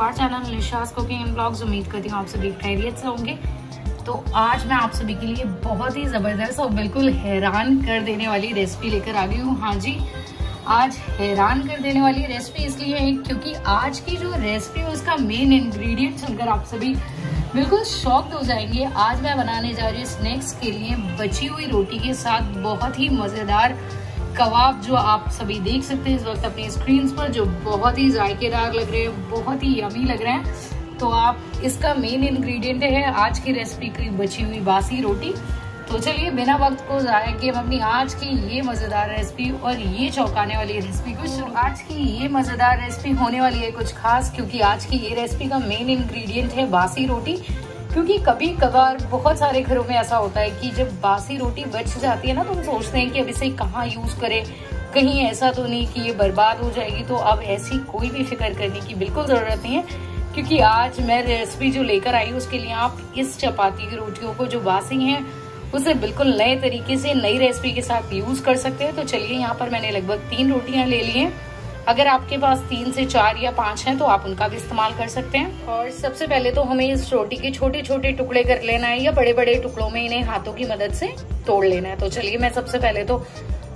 Our channel Nisha's cooking and blogs. उम्मीद करती हूँ आप सभी खैरियत से होंगे। तो आज मैं आप सभी के लिए बहुत ही ज़बरदस्त और बिल्कुल हैरान कर देने वाली रेसिपी लेकर आ गई हूँ। हाँ जी, आज हैरान कर देने वाली रेसिपी इसलिए है क्योंकि आज की जो रेसिपी है उसका मेन इंग्रेडिएंट सुनकर आप सभी बिल्कुल शॉक्ड हो जाएंगे। आज मैं बनाने जा रही हूँ स्नैक्स के लिए बची हुई रोटी के साथ बहुत ही मज़ेदार कबाब, जो आप सभी देख सकते हैं इस वक्त अपनी स्क्रीन पर, जो बहुत ही जायकेदार लग रहे हैं, बहुत ही यमी लग रहे हैं। तो आप इसका मेन इंग्रेडिएंट है आज की रेसिपी की बची हुई बासी रोटी। तो चलिए बिना वक्त को ज़ाया किए हम अपनी आज की ये मज़ेदार रेसिपी और ये चौंकाने वाली रेसिपी को शुरू। आज की ये मज़ेदार रेसिपी होने वाली है कुछ खास, क्योंकि आज की ये रेसिपी का मेन इंग्रेडिएंट है बासी रोटी। क्योंकि कभी कभार बहुत सारे घरों में ऐसा होता है कि जब बासी रोटी बच जाती है ना, तो हम सोचते हैं कि अब इसे कहाँ यूज़ करें, कहीं ऐसा तो नहीं कि ये बर्बाद हो जाएगी। तो अब ऐसी कोई भी फिक्र करने की बिल्कुल ज़रूरत नहीं है, क्योंकि आज मैं रेसिपी जो लेकर आई हूँ उसके लिए आप इस चपाती की रोटियों को जो बासी हैं उसे बिल्कुल नए तरीके से नई रेसिपी के साथ यूज़ कर सकते हैं। तो चलिए यहाँ पर मैंने लगभग 3 रोटियाँ ले ली हैं। अगर आपके पास 3 से 4 या 5 हैं तो आप उनका भी इस्तेमाल कर सकते हैं। और सबसे पहले तो हमें इस रोटी के छोटे छोटे टुकड़े कर लेना है या बड़े बड़े टुकड़ों में इन्हें हाथों की मदद से तोड़ लेना है। तो चलिए मैं सबसे पहले तो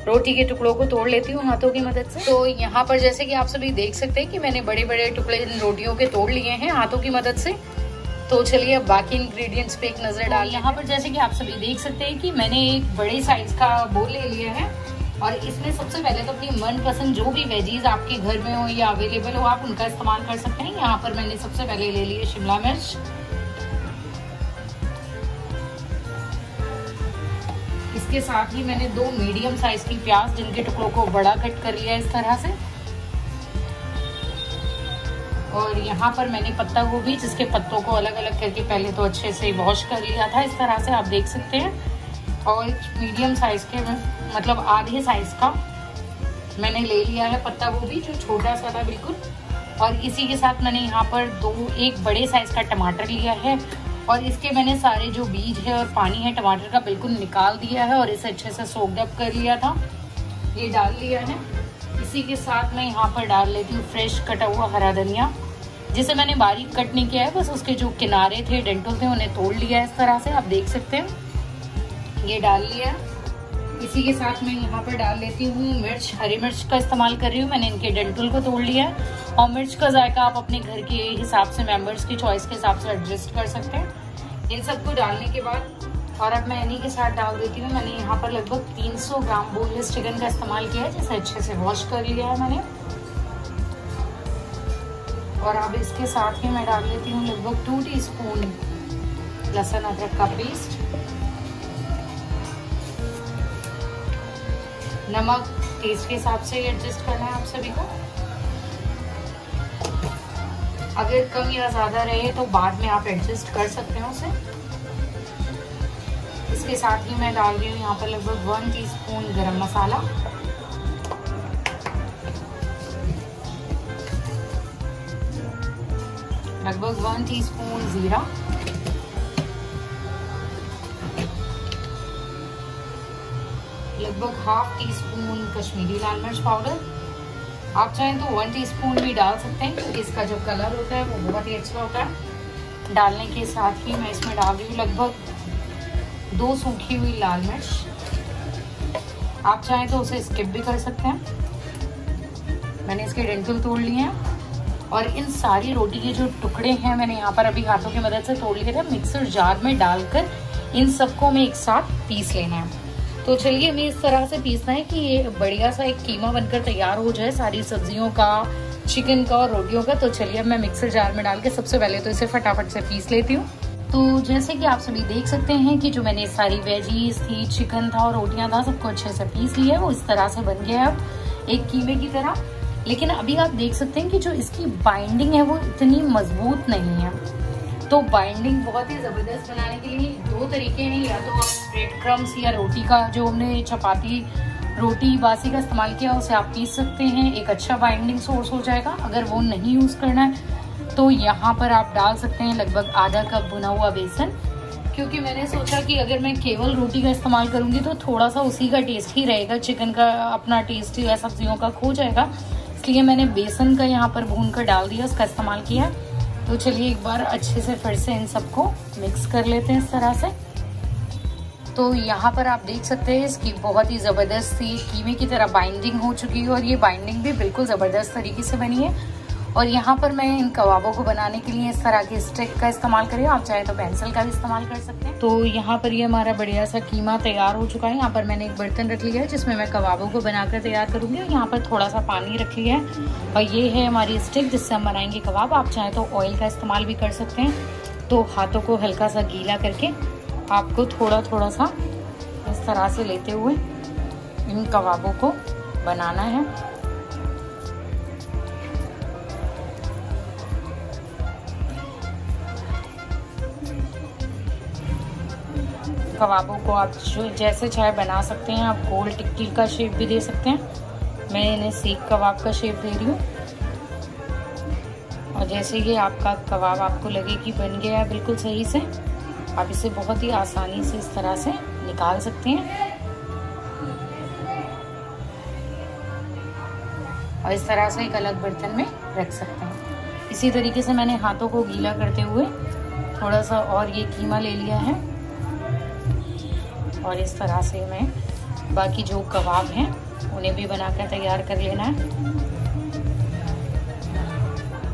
रोटी के टुकड़ों को तोड़ लेती हूँ हाथों की मदद से। तो यहाँ पर जैसे कि आप सभी देख सकते हैं कि मैंने बड़े बड़े टुकड़े इन रोटियों के तोड़ लिए हैं हाथों की मदद से। तो चलिए अब बाकी इंग्रेडिएंट्स पे एक नजर डाल। यहाँ पर जैसे कि आप सभी देख सकते हैं कि मैंने एक बड़े साइज का बोल ले लिया है और इसमें सबसे पहले तो अपनी मनपसंद जो भी वेजीज आपके घर में हो या अवेलेबल हो आप उनका इस्तेमाल कर सकते हैं। यहाँ पर मैंने सबसे पहले ले लिए शिमला मिर्च, इसके साथ ही मैंने 2 मीडियम साइज की प्याज जिनके टुकड़ों को बड़ा कट कर लिया इस तरह से। और यहाँ पर मैंने पत्ता गोभी जिसके पत्तों को अलग अलग करके पहले तो अच्छे से वॉश कर लिया था इस तरह से, आप देख सकते हैं। और मीडियम साइज के मतलब आधे साइज का मैंने ले लिया है पत्ता गोभी, जो छोटा सा था बिल्कुल। और इसी के साथ मैंने यहाँ पर एक बड़े साइज का टमाटर लिया है और इसके मैंने सारे जो बीज है और पानी है टमाटर का बिल्कुल निकाल दिया है और इसे अच्छे से सोक्ड अप कर लिया था, ये डाल लिया है। इसी के साथ मैं यहाँ पर डाल लेती हूँ फ्रेश कटा हुआ हरा धनिया, जिसे मैंने बारीक कट नहीं किया है, बस उसके जो किनारे थे डेंटल थे उन्हें तोड़ लिया है इस तरह से, आप देख सकते हैं। ये डाल लिया। इसी के साथ मैं यहाँ पर डाल लेती हूँ मिर्च, हरी मिर्च का इस्तेमाल कर रही हूँ, मैंने इनके डेंटल को तोड़ लिया है। और मिर्च का जायका आप अपने घर के हिसाब से, मेंबर्स की चॉइस के हिसाब से एडजस्ट कर सकते हैं। इन सबको डालने के बाद और अब मैं इन्हीं के साथ डाल देती हूँ, मैंने यहाँ पर लगभग 300 ग्राम बोनलेस चिकन का इस्तेमाल किया है, जिसे अच्छे से वॉश कर लिया है मैंने। और अब इसके साथ ही मैं डाल लेती हूँ लगभग 2 टीस्पून लहसुन अदरक का पेस्ट, नमक टेस्ट के हिसाब से एडजस्ट करना है आप सभी को। अगर कम या ज़्यादा रहे तो बाद में आप एडजस्ट कर सकते हैं उसे। इसके साथ ही मैं डाल रही हूँ यहाँ पर लगभग 1 टीस्पून गरम मसाला, लगभग 1 टीस्पून जीरा, लगभग ½ टीस्पून कश्मीरी लाल मिर्च पाउडर। आप चाहें तो 1 टीस्पून भी डाल सकते हैं क्योंकि इसका जो कलर होता है वो बहुत ही अच्छा होता है। डालने के साथ ही मैं इसमें डाल रही हूँ लगभग 2 सूखी हुई लाल मिर्च। आप चाहें तो उसे स्किप भी कर सकते हैं। मैंने इसके डेंटल तोड़ लिए हैं और इन सारी रोटी के जो टुकड़े हैं मैंने यहाँ पर अभी हाथों की मदद से तोड़ लिए थे। मिक्सर जार में डालकर इन सबको हमें एक साथ पीस लेना है। तो चलिए हमें इस तरह से पीसना है कि ये बढ़िया सा एक कीमा बनकर तैयार हो जाए सारी सब्जियों का, चिकन का और रोटियों का। तो चलिए अब मैं मिक्सर जार में डाल के सबसे पहले तो इसे फटाफट से पीस लेती हूँ। तो जैसे कि आप सभी देख सकते हैं कि जो मैंने सारी वेजीज थी, चिकन था और रोटियां था, सबको अच्छे से पीस लिया है। वो इस तरह से बन गया है अब एक कीमे की तरह। लेकिन अभी आप देख सकते हैं कि जो इसकी बाइंडिंग है वो इतनी मजबूत नहीं है। तो बाइंडिंग बहुत ही ज़बरदस्त बनाने के लिए 2 तरीके हैं, या तो आप ब्रेड क्रम्स या रोटी का जो हमने चपाती रोटी बासी का इस्तेमाल किया उसे आप पीस सकते हैं, एक अच्छा बाइंडिंग सोर्स हो जाएगा। अगर वो नहीं यूज़ करना है तो यहाँ पर आप डाल सकते हैं लगभग आधा कप भुना हुआ बेसन, क्योंकि मैंने सोचा कि अगर मैं केवल रोटी का इस्तेमाल करूँगी तो थोड़ा सा उसी का टेस्ट ही रहेगा, चिकन का अपना टेस्ट या सब्जियों का खो जाएगा। इसलिए मैंने बेसन का यहाँ पर भून कर डाल दिया, उसका इस्तेमाल किया। तो चलिए एक बार अच्छे से फिर से इन सबको मिक्स कर लेते हैं इस तरह से। तो यहाँ पर आप देख सकते हैं इसकी बहुत ही ज़बरदस्त सी कीमे की तरह बाइंडिंग हो चुकी है और ये बाइंडिंग भी बिल्कुल ज़बरदस्त तरीके से बनी है। और यहाँ पर मैं इन कबाबों को बनाने के लिए इस तरह के स्टिक का इस्तेमाल करें, आप चाहे तो पेंसिल का भी इस्तेमाल कर सकते हैं। तो यहाँ पर ये हमारा बढ़िया सा कीमा तैयार हो चुका है। यहाँ पर मैंने एक बर्तन रख लिया है जिसमें मैं कबाबों को बनाकर तैयार करूँगी। और यहाँ पर थोड़ा सा पानी रख लिया है और ये है हमारी स्टिक जिससे हम बनाएंगे कबाब। आप चाहे तो ऑयल का इस्तेमाल भी कर सकते हैं। तो हाथों को हल्का सा गीला करके आपको थोड़ा थोड़ा सा इस तरह से लेते हुए इन कबाबों को बनाना है। कबाबों को आप जैसे चाहे बना सकते हैं। आप गोल टिक्की का शेप भी दे सकते हैं। मैं इन्हें सीख कबाब का शेप दे रही हूँ। और जैसे ये आपका कबाब आपको लगे कि बन गया है बिल्कुल सही से, आप इसे बहुत ही आसानी से इस तरह से निकाल सकते हैं। और इस तरह से एक अलग बर्तन में रख सकते हैं। इसी तरीके से मैंने हाथों को गीला करते हुए थोड़ा सा और ये कीमा ले लिया है। और इस तरह से मैं बाकी जो कबाब हैं उन्हें भी बनाकर तैयार कर लेना है।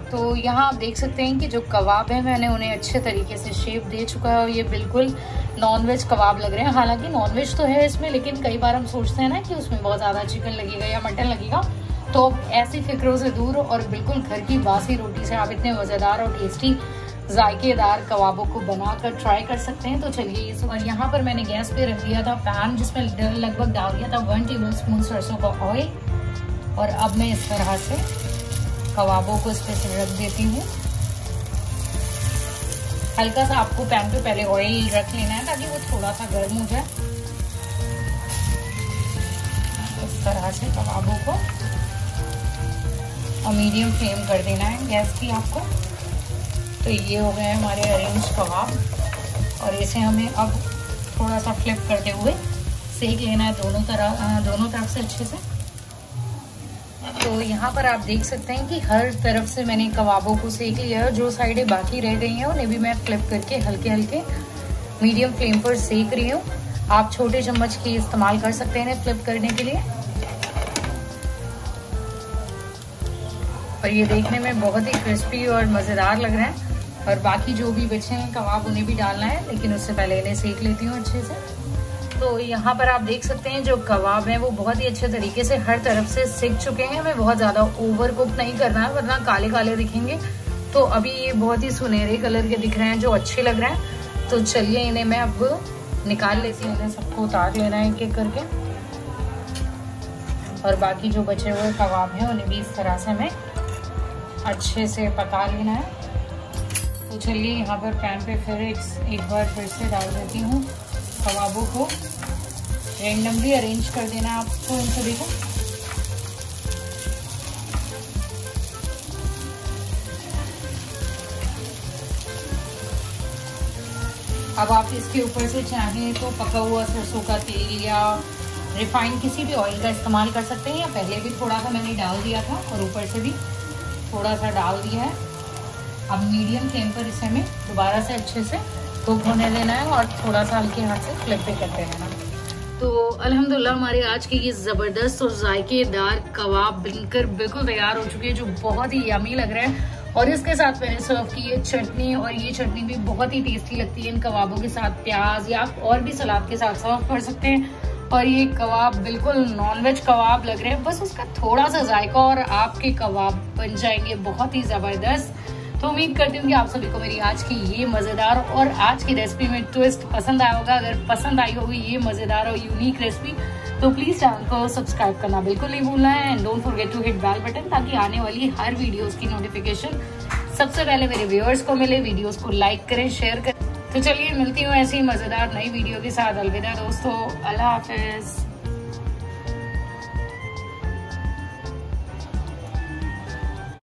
तो यहाँ आप देख सकते हैं कि जो कबाब है मैंने उन्हें अच्छे तरीके से शेप दे चुका है और ये बिल्कुल नॉनवेज कबाब लग रहे हैं। हालांकि नॉनवेज तो है इसमें, लेकिन कई बार हम सोचते हैं ना कि उसमें बहुत ज़्यादा चिकन लगेगा या मटन लगेगा। तो ऐसी फिक्रों से दूर और बिल्कुल घर की बासी रोटी से आप इतने मज़ेदार और टेस्टी जायकेदार कबाबों को बनाकर ट्राई कर सकते हैं। तो चलिए ये सब। और यहाँ पर मैंने गैस पे रख दिया था पैन जिसमें लगभग डाल दिया था 1 टेबलस्पून सरसों का ऑयल। और अब मैं इस तरह से कबाबों को इस पे से रख देती हूँ। हल्का सा आपको पैन पे पहले ऑयल रख लेना है ताकि वो थोड़ा सा गर्म हो जाए। इस तरह से कबाबों को और मीडियम फ्लेम कर देना है गैस की आपको। तो ये हो गए हमारे अरेंज कबाब और इसे हमें अब थोड़ा सा फ्लिप करते हुए सेक लेना है दोनों तरफ से अच्छे से। तो यहाँ पर आप देख सकते हैं कि हर तरफ से मैंने कबाबों को सेक लिया है। जो साइडें बाकी रह गई हैं उन्हें भी मैं फ्लिप करके हल्के हल्के मीडियम फ्लेम पर सेक रही हूँ। आप छोटे चम्मच की इस्तेमाल कर सकते हैं इन्हें फ्लिप करने के लिए। और ये देखने में बहुत ही क्रिस्पी और मज़ेदार लग रहा है। और बाकी जो भी बचे हैं कबाब उन्हें भी डालना है, लेकिन उससे पहले इन्हें सेक लेती हूँ अच्छे से। तो यहाँ पर आप देख सकते हैं जो कबाब हैं वो बहुत ही अच्छे तरीके से हर तरफ से सिक चुके हैं। हमें बहुत ज़्यादा ओवर कुक नहीं करना है वरना काले काले दिखेंगे। तो अभी ये बहुत ही सुनहरे कलर के दिख रहे हैं जो अच्छे लग रहे हैं। तो चलिए इन्हें मैं अब निकाल लेती हूँ। इन्हें सबको उतार लेना है एक एक करके। और बाकी जो बचे हुए कबाब हैं उन्हें भी इस तरह से हमें अच्छे से पका लेना है। तो चलिए यहाँ पर पैन पे फिर एक बार फिर से डाल देती हूँ कबाबों को। रैंडमली अरेंज कर देना है आपको इन सभी को। अब आप इसके ऊपर से चाहें तो पका हुआ सरसों का तेल या रिफाइंड किसी भी ऑयल का इस्तेमाल कर सकते हैं। या पहले भी थोड़ा सा मैंने डाल दिया था और ऊपर से भी थोड़ा सा डाल दिया है। अब मीडियम फ्लेम पर इसे हमें दोबारा से अच्छे से कुक होने देना है और थोड़ा सा हल्के हाथ से फ्लिप पे करते रहना। तो अल्हम्दुलिल्लाह हमारे आज की ये ज़बरदस्त और जायकेदार कबाब बनकर बिल्कुल तैयार हो चुकी है जो बहुत ही यमी लग रहा है। और इसके साथ मैंने सर्व की है चटनी, और ये चटनी भी बहुत ही टेस्टी लगती है इन कबाबों के साथ। प्याज या और भी सलाद के साथ सर्व कर सकते हैं। और ये कबाब बिल्कुल नॉनवेज कबाब लग रहे हैं, बस उसका थोड़ा सा जायका और आपके कबाब बन जाएंगे बहुत ही ज़बरदस्त। तो उम्मीद करती हूँ कि आप सभी को मेरी आज की ये मज़ेदार और आज की रेसिपी में ट्विस्ट पसंद आया होगा। अगर पसंद आई होगी ये मज़ेदार और यूनिक रेसिपी तो प्लीज़ चैनल को सब्सक्राइब करना बिल्कुल नहीं भूलना है। And don't forget to hit bell button ताकि आने वाली हर वीडियोस की नोटिफिकेशन सबसे पहले मेरे व्यूअर्स को मिले। वीडियोस को लाइक करें, शेयर करें। तो चलिए मिलती हूँ ऐसी मज़ेदार नई वीडियो के साथ। अलविदा दोस्तों, अल्लाह हाफिज़।